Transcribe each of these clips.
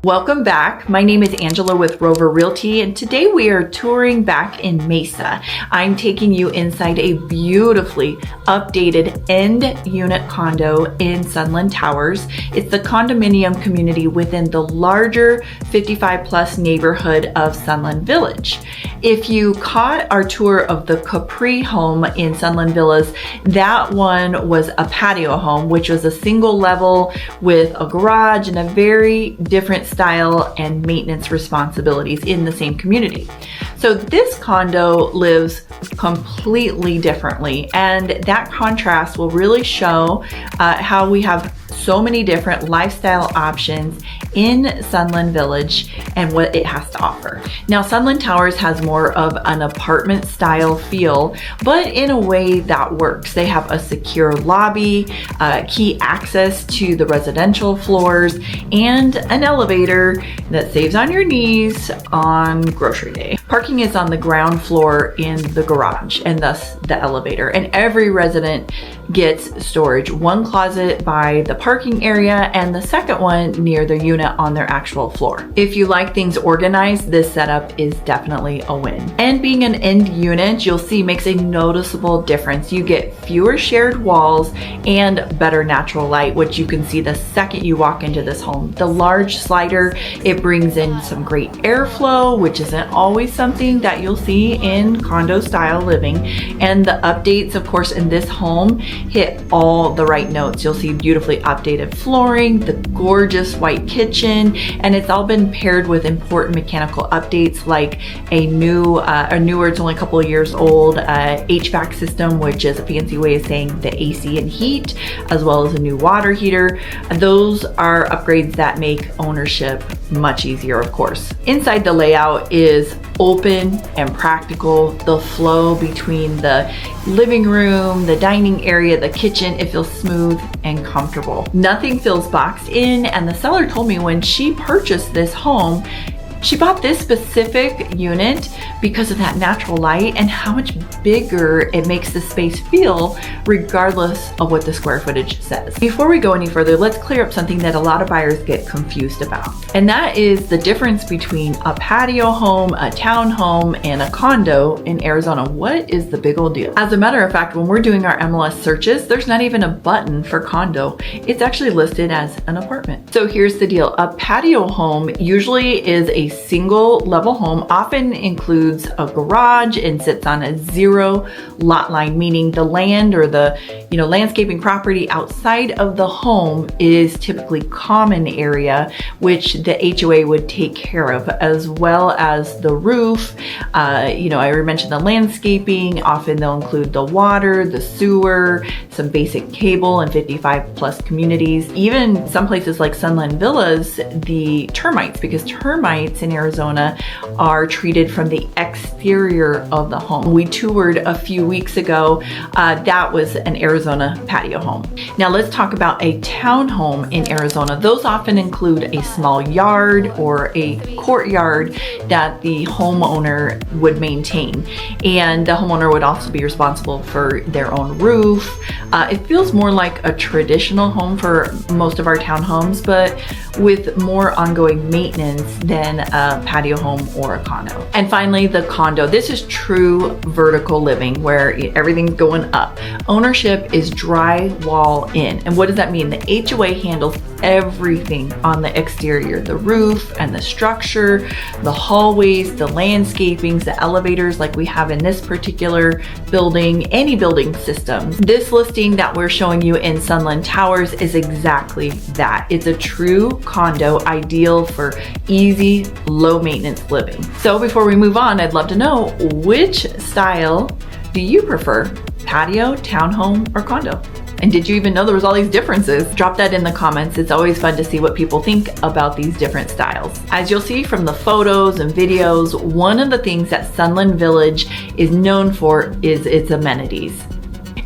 Welcome back. My name is Angela with Rover Realty, and today we are touring back in Mesa. I'm taking you inside a beautifully updated end unit condo in Sunland Towers. It's the condominium community within the larger 55 plus neighborhood of Sunland Village. If you caught our tour of the Capri home in Sunland Village, that one was a patio home, which was a single level with a garage and a very different style and maintenance responsibilities in the same community. So this condo lives completely differently, and that contrast will really show how we have so many different lifestyle options in Sunland Village and what it has to offer. Now, Sunland Towers has more of an apartment style feel, but in a way that works. They have a secure lobby, key access to the residential floors, and an elevator that saves on your knees on grocery day. Parking is on the ground floor in the garage, and thus the elevator. And every resident gets storage. One closet by the parking area and the second one near the unit on their actual floor. If you like things organized, this setup is definitely a win. And being an end unit, you'll see makes a noticeable difference. You get fewer shared walls and better natural light, which you can see the second you walk into this home. The large slider, it brings in some great airflow, which isn't always something that you'll see in condo style living. And the updates, of course, in this home hit all the right notes. You'll see beautifully updated flooring, the gorgeous white kitchen, and it's all been paired with important mechanical updates like a newer, it's only a couple of years old, HVAC system, which is a fancy way of saying the AC and heat, as well as a new water heater. Those are upgrades that make ownership much easier, of course. Inside, the layout is open and practical. The flow between the living room, the dining area, the kitchen, it feels smooth and comfortable. Nothing feels boxed in, and the seller told me when she purchased this home, she bought this specific unit because of that natural light and how much bigger it makes the space feel regardless of what the square footage says. Before we go any further, let's clear up something that a lot of buyers get confused about. And that is the difference between a patio home, a townhome, and a condo in Arizona. What is the big old deal? As a matter of fact, when we're doing our MLS searches, there's not even a button for condo. It's actually listed as an apartment. So here's the deal. A patio home usually is a single level home, often includes a garage and sits on a zero lot line, meaning the land or the landscaping property outside of the home is typically common area, which the HOA would take care of, as well as the roof. I already mentioned the landscaping. Often they'll include the water, the sewer, some basic cable in 55 plus communities. Even some places like Sunland Villas, the termites, because termites in Arizona are treated from the exterior of the home. We toured a few weeks ago. That was an Arizona patio home. Now let's talk about a townhome in Arizona. Those often include a small yard or a courtyard that the homeowner would maintain. And the homeowner would also be responsible for their own roof. It feels more like a traditional home for most of our townhomes, but with more ongoing maintenance than a patio home or a condo. And finally, the condo. This is true vertical living where everything's going up. Ownership is drywall in. And what does that mean? The HOA handles everything on the exterior, the roof and the structure, the hallways, the landscapings, the elevators like we have in this particular building, any building systems. This listing that we're showing you in Sunland Towers is exactly that. It's a true condo, ideal for easy, low maintenance living. So before we move on, I'd love to know, which style do you prefer? Patio, townhome, or condo? And did you even know there was all these differences? Drop that in the comments. It's always fun to see what people think about these different styles. As you'll see from the photos and videos, one of the things that Sunland Village is known for is its amenities.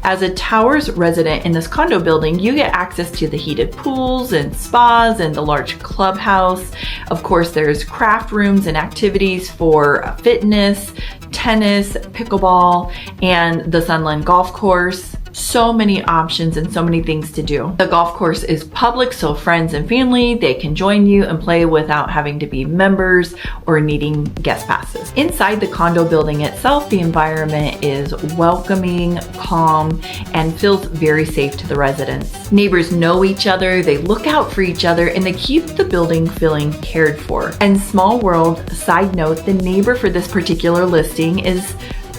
As a Towers resident in this condo building, you get access to the heated pools and spas and the large clubhouse. Of course, there's craft rooms and activities for fitness, tennis, pickleball, and the Sunland golf course. So many options and so many things to do. The golf course is public, so friends and family, they can join you and play without having to be members or needing guest passes. Inside the condo building itself, the environment is welcoming, calm, and feels very safe to the residents. Neighbors know each other, they look out for each other, and they keep the building feeling cared for. And small world, side note, the neighbor for this particular listing is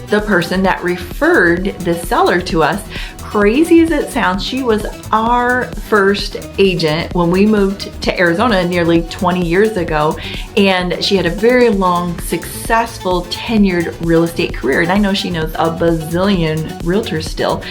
the person that referred the seller to us. Crazy as it sounds, she was our first agent when we moved to Arizona nearly 20 years ago, and she had a very long, successful, tenured real estate career. And I know she knows a bazillion realtors still,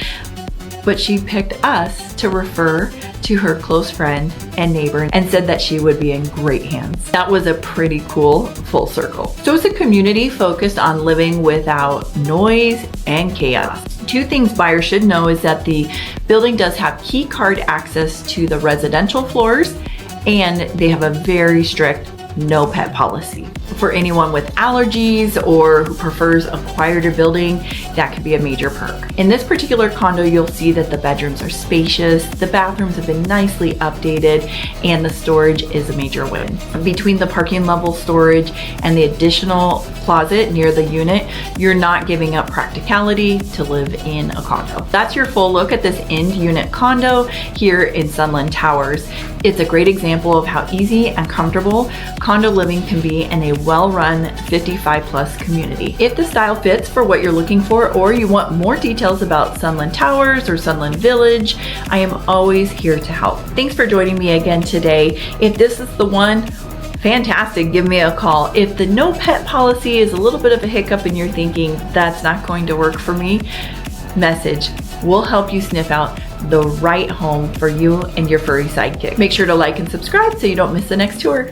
but she picked us to refer to her close friend and neighbor and said that she would be in great hands. That was a pretty cool full circle. So it's a community focused on living without noise and chaos. Two things buyers should know is that the building does have key card access to the residential floors, and they have a very strict no pet policy. For anyone with allergies or who prefers a quieter building, that could be a major perk. In this particular condo, you'll see that the bedrooms are spacious, the bathrooms have been nicely updated, and the storage is a major win. Between the parking level storage and the additional closet near the unit, you're not giving up practicality to live in a condo. That's your full look at this end unit condo here in Sunland Towers. It's a great example of how easy and comfortable condo living can be in a well-run 55+ community. If the style fits for what you're looking for, or you want more details about Sunland Towers or Sunland Village, I am always here to help. Thanks for joining me again today. If this is the one, fantastic, give me a call. If the no pet policy is a little bit of a hiccup and you're thinking that's not going to work for me, message. We'll help you sniff out the right home for you and your furry sidekick. Make sure to like and subscribe so you don't miss the next tour.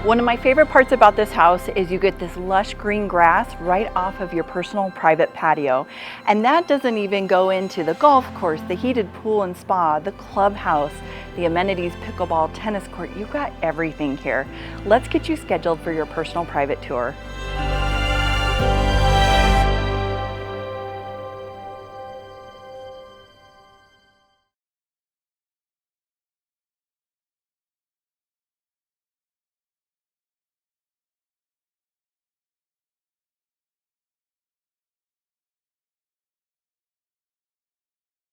One of my favorite parts about this house is you get this lush green grass right off of your personal private patio. And that doesn't even go into the golf course, the heated pool and spa, the clubhouse, the amenities, pickleball, tennis court. You've got everything here. Let's get you scheduled for your personal private tour.